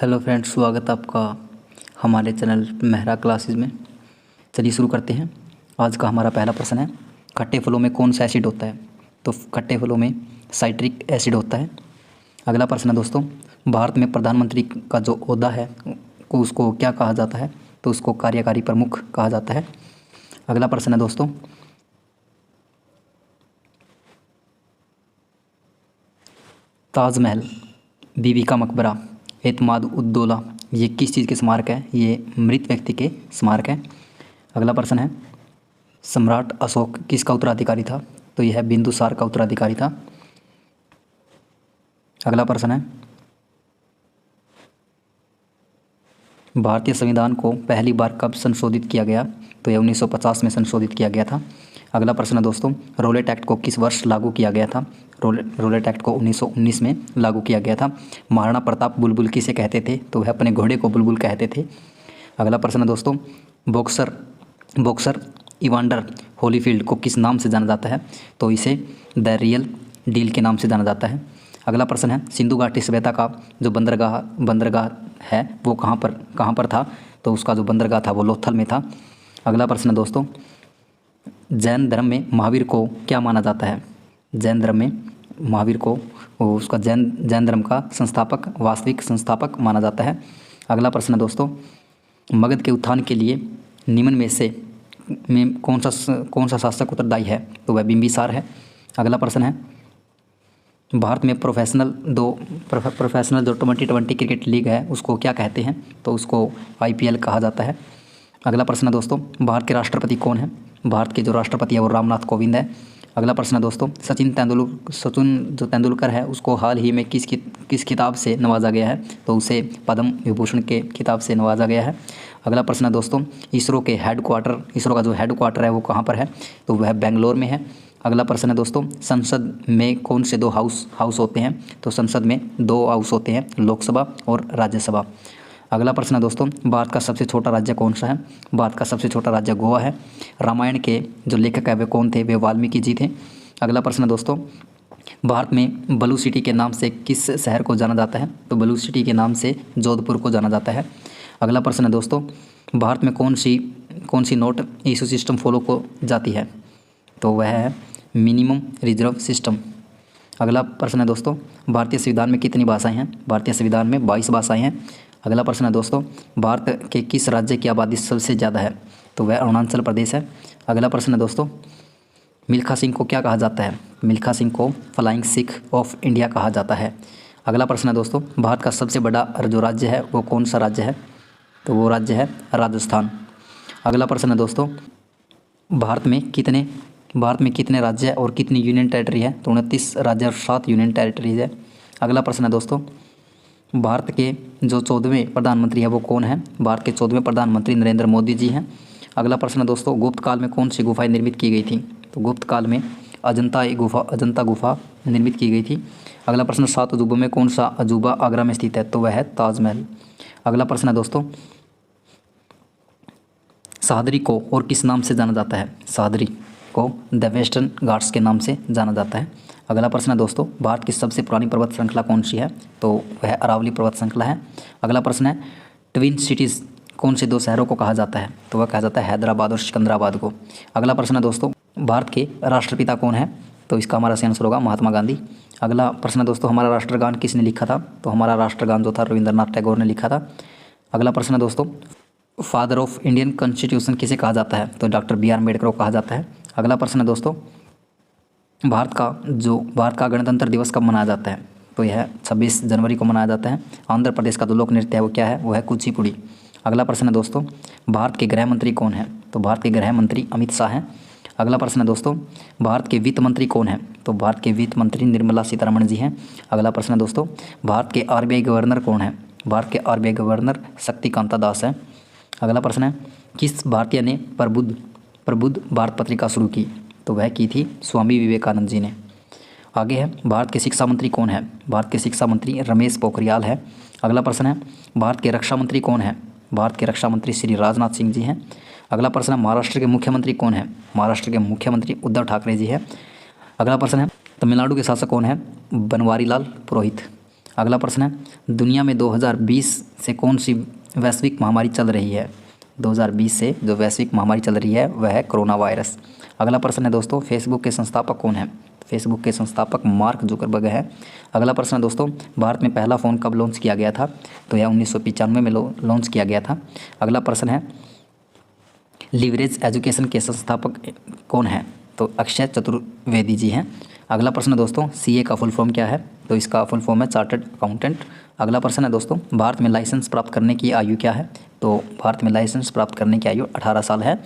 Hello friends, स्वागत है आपका हमारे चैनल मेहरा क्लासेस में। चलिए शुरू करते हैं। आज का हमारा पहला प्रश्न है, खट्टे फलों में कौन सा एसिड होता है? तो खट्टे फलों में साइट्रिक एसिड होता है। अगला प्रश्न है दोस्तों, भारत में प्रधानमंत्री का जो ओहदा है को उसको क्या कहा जाता है? तो उसको कार्यकारी प्रमुख कहा जाता है। अगला प्रश्न है दोस्तों, ताजमहल, बीबी का मकबरा, एतमाद उद्दौला, ये किस चीज़ के स्मारक है? ये मृत व्यक्ति के स्मारक है। अगला प्रश्न है, सम्राट अशोक किसका उत्तराधिकारी था? तो यह बिंदुसार का उत्तराधिकारी था। अगला प्रश्न है, भारतीय संविधान को पहली बार कब संशोधित किया गया? तो यह 1950 में संशोधित किया गया था। अगला प्रश्न है दोस्तों, रोलेट एक्ट को किस वर्ष लागू किया गया था? रोलेट एक्ट को 1919 में लागू किया गया था। महाराणा प्रताप बुलबुल किसे कहते थे? तो वह अपने घोड़े को बुलबुल कहते थे। अगला प्रश्न है दोस्तों, बॉक्सर इवांडर होलीफील्ड को किस नाम से जाना जाता है? तो इसे द रियल डील के नाम से जाना जाता है। अगला प्रश्न है, सिंधु घाटी सभ्यता का जो बंदरगाह है वो कहाँ पर था? तो उसका जो बंदरगाह था वो लोथल में था। अगला प्रश्न है दोस्तों, जैन धर्म में महावीर को क्या माना जाता है? जैन धर्म में महावीर को उसका जैन धर्म का वास्तविक संस्थापक माना जाता है। अगला प्रश्न है दोस्तों, मगध के उत्थान के लिए निम्न में कौन सा शासक उत्तरदायी है? तो वह बिंबिसार है। अगला प्रश्न है, भारत में प्रोफेशनल जो 2020 क्रिकेट लीग है उसको क्या कहते हैं? तो उसको IPL कहा जाता है। अगला प्रश्न है दोस्तों, भारत के राष्ट्रपति कौन है? भारत के जो राष्ट्रपति है वो रामनाथ कोविंद है। अगला प्रश्न है दोस्तों, सचिन जो तेंदुलकर है उसको हाल ही में किस खिताब से नवाजा गया है? तो उसे पद्म विभूषण के खिताब से नवाजा गया है। अगला प्रश्न है दोस्तों, इसरो का जो हेडक्वार्टर है वो कहाँ पर है? तो वह बेंगलोर में है। अगला प्रश्न है दोस्तों, संसद में कौन से दो हाउस होते हैं? तो संसद में 2 हाउस होते हैं, लोकसभा और राज्यसभा। अगला प्रश्न है दोस्तों, भारत का सबसे छोटा राज्य कौन सा है? भारत का सबसे छोटा राज्य गोवा है। रामायण के जो लेखक है वे कौन थे? वे वाल्मीकि जी थे। अगला प्रश्न है दोस्तों, भारत में ब्लू सिटी के नाम से किस शहर को जाना जाता है? तो ब्लू सिटी के नाम से जोधपुर को जाना जाता है। अगला प्रश्न है दोस्तों, भारत में कौन सी नोट इशू सिस्टम फॉलो को जाती है? तो वह है मिनिमम रिजर्व सिस्टम। अगला प्रश्न है दोस्तों, भारतीय संविधान में कितनी भाषाएं हैं? भारतीय संविधान में 22 भाषाएं हैं। अगला प्रश्न है दोस्तों, भारत के किस राज्य की आबादी सबसे ज़्यादा है? तो वह अरुणाचल प्रदेश है। अगला प्रश्न है दोस्तों, मिल्खा सिंह को क्या कहा जाता है? मिल्खा सिंह को फ्लाइंग सिख ऑफ इंडिया कहा जाता है। अगला प्रश्न है दोस्तों, भारत का सबसे बड़ा जो राज्य है वो कौन सा राज्य है? तो वो राज्य है राजस्थान। अगला प्रश्न है दोस्तों, भारत में कितने राज्य और कितनी यूनियन टेरिटरी है? तो 29 राज्य और 7 यूनियन टेरिटरीज है। अगला प्रश्न है दोस्तों, भारत के जो 14वें प्रधानमंत्री है वो कौन है? भारत के 14वें प्रधानमंत्री नरेंद्र मोदी जी हैं। अगला प्रश्न है दोस्तों, गुप्त काल में कौन सी गुफाएं निर्मित की गई थी? तो गुप्त काल में अजंता गुफा निर्मित की गई थी। अगला प्रश्न, 7 अजूबों में कौन सा अजूबा आगरा में स्थित है? तो वह है ताजमहल। अगला प्रश्न है दोस्तों, सादरी को और किस नाम से जाना जाता है? सादरी को द वेस्टर्न घाट्स के नाम से जाना जाता है। अगला प्रश्न है दोस्तों, भारत की सबसे पुरानी पर्वत श्रृंखला कौन सी है? तो वह अरावली पर्वत श्रृंखला है। अगला प्रश्न है, ट्विन सिटीज़ कौन से 2 शहरों को कहा जाता है? तो वह कहा जाता है हैदराबाद और सिकंदराबाद को। अगला प्रश्न है दोस्तों, भारत के राष्ट्रपिता कौन है? तो इसका हमारा सही आंसर होगा महात्मा गांधी। अगला प्रश्न है दोस्तों, हमारा राष्ट्रगान किसने लिखा था? तो हमारा राष्ट्रगान जो था रविंद्रनाथ टैगोर ने लिखा था। अगला प्रश्न है दोस्तों, फादर ऑफ इंडियन कॉन्स्टिट्यूशन किसे कहा जाता है? तो डॉक्टर BR अम्बेडकर को कहा जाता है। अगला प्रश्न है दोस्तों, भारत का गणतंत्र दिवस कब मनाया जाता है? तो यह 26 जनवरी को मनाया जाता है। आंध्र प्रदेश का जो लोक नृत्य है वो क्या है? वो है कुचिपुड़ी। अगला प्रश्न है दोस्तों, भारत के गृह मंत्री कौन है? तो भारत के गृह मंत्री अमित शाह हैं। अगला प्रश्न है दोस्तों, भारत के वित्त मंत्री कौन है? तो भारत के वित्त मंत्री निर्मला सीतारमण जी हैं। अगला प्रश्न है दोस्तों, भारत के RBI गवर्नर कौन है? भारत के RBI गवर्नर शक्तिकांता दास है। अगला प्रश्न है, किस भारतीय ने प्रबुद्ध भारत पत्रिका शुरू की? तो वह की थी स्वामी विवेकानंद जी ने। आगे है, भारत के शिक्षा मंत्री कौन है? भारत के शिक्षा मंत्री रमेश पोखरियाल है। अगला प्रश्न है, भारत के रक्षा मंत्री कौन है? भारत के रक्षा मंत्री श्री राजनाथ सिंह जी हैं। अगला प्रश्न है, महाराष्ट्र के मुख्यमंत्री कौन है? महाराष्ट्र के मुख्यमंत्री उद्धव ठाकरे जी हैं। अगला प्रश्न है, तमिलनाडु के शासक कौन है? बनवारी लाल पुरोहित। अगला प्रश्न है, दुनिया में 2020 से कौन सी वैश्विक महामारी चल रही है? 2020 से जो वैश्विक महामारी चल रही है वह है कोरोना वायरस। अगला प्रश्न है दोस्तों, फेसबुक के संस्थापक कौन है? फेसबुक के संस्थापक मार्क जुकरबर्ग है। अगला प्रश्न है दोस्तों, भारत में पहला फ़ोन कब लॉन्च किया गया था? तो यह 1995 में लॉन्च किया गया था। अगला प्रश्न है, लीवरेज एजुकेशन के संस्थापक कौन है? तो अक्षय चतुर्वेदी जी हैं। अगला प्रश्न है दोस्तों, सीए का फुल फॉर्म क्या है? तो इसका फुल फॉर्म है चार्टर्ड अकाउंटेंट। अगला प्रश्न है दोस्तों, भारत में लाइसेंस प्राप्त करने की आयु क्या है? तो भारत में लाइसेंस प्राप्त करने की आयु 18 साल है।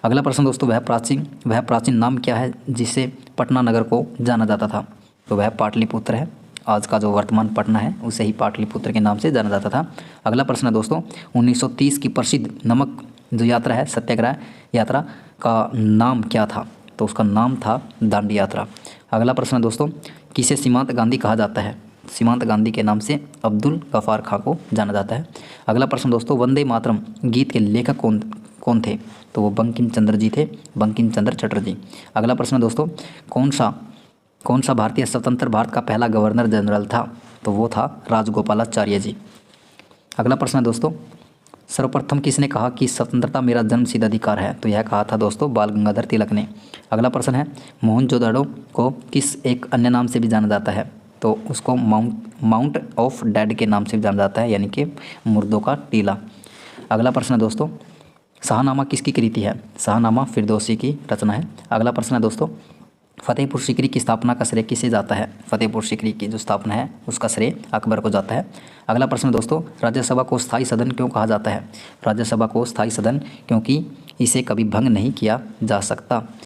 अगला प्रश्न दोस्तों, वह प्राचीन नाम क्या है जिससे पटना नगर को जाना जाता था? तो वह पाटलिपुत्र है। आज का जो वर्तमान पटना है उसे ही पाटलिपुत्र के नाम से जाना जाता था। अगला प्रश्न है दोस्तों, 1930 की प्रसिद्ध नमक जो यात्रा है, सत्याग्रह यात्रा का नाम क्या था? तो उसका नाम था दांडी यात्रा। अगला प्रश्न है दोस्तों, किसे सीमांत गांधी कहा जाता है? सीमांत गांधी के नाम से अब्दुल गफ्फार खां को जाना जाता है। अगला प्रश्न दोस्तों, वंदे मातरम गीत के लेखक कौन थे? तो वो बंकिम चंद्र जी थे, बंकिम चंद्र चटर्जी। अगला प्रश्न दोस्तों, कौन सा भारतीय स्वतंत्र भारत का पहला गवर्नर जनरल था? तो वो था राजगोपालाचार्य जी। अगला प्रश्न दोस्तों, सर्वप्रथम किसने कहा कि स्वतंत्रता मेरा जन्मसिद्ध अधिकार है? तो यह कहा था दोस्तों बाल गंगाधर तिलक ने। अगला प्रश्न है, मोहनजोदड़ो को किस एक अन्य नाम से भी जाना जाता है? तो उसको माउंट ऑफ डेड के नाम से भी जाना जाता है, यानी कि मुर्दों का टीला। अगला प्रश्न है दोस्तों, शाहनामा किसकी कृति है? शाहनामा फिरदौसी की रचना है। अगला प्रश्न है दोस्तों, फतेहपुर सीकरी की स्थापना का श्रेय किसे जाता है? फतेहपुर सीकरी की जो स्थापना है उसका श्रेय अकबर को जाता है। अगला प्रश्न दोस्तों, राज्यसभा को स्थायी सदन क्यों कहा जाता है? राज्यसभा को स्थायी सदन क्योंकि इसे कभी भंग नहीं किया जा सकता।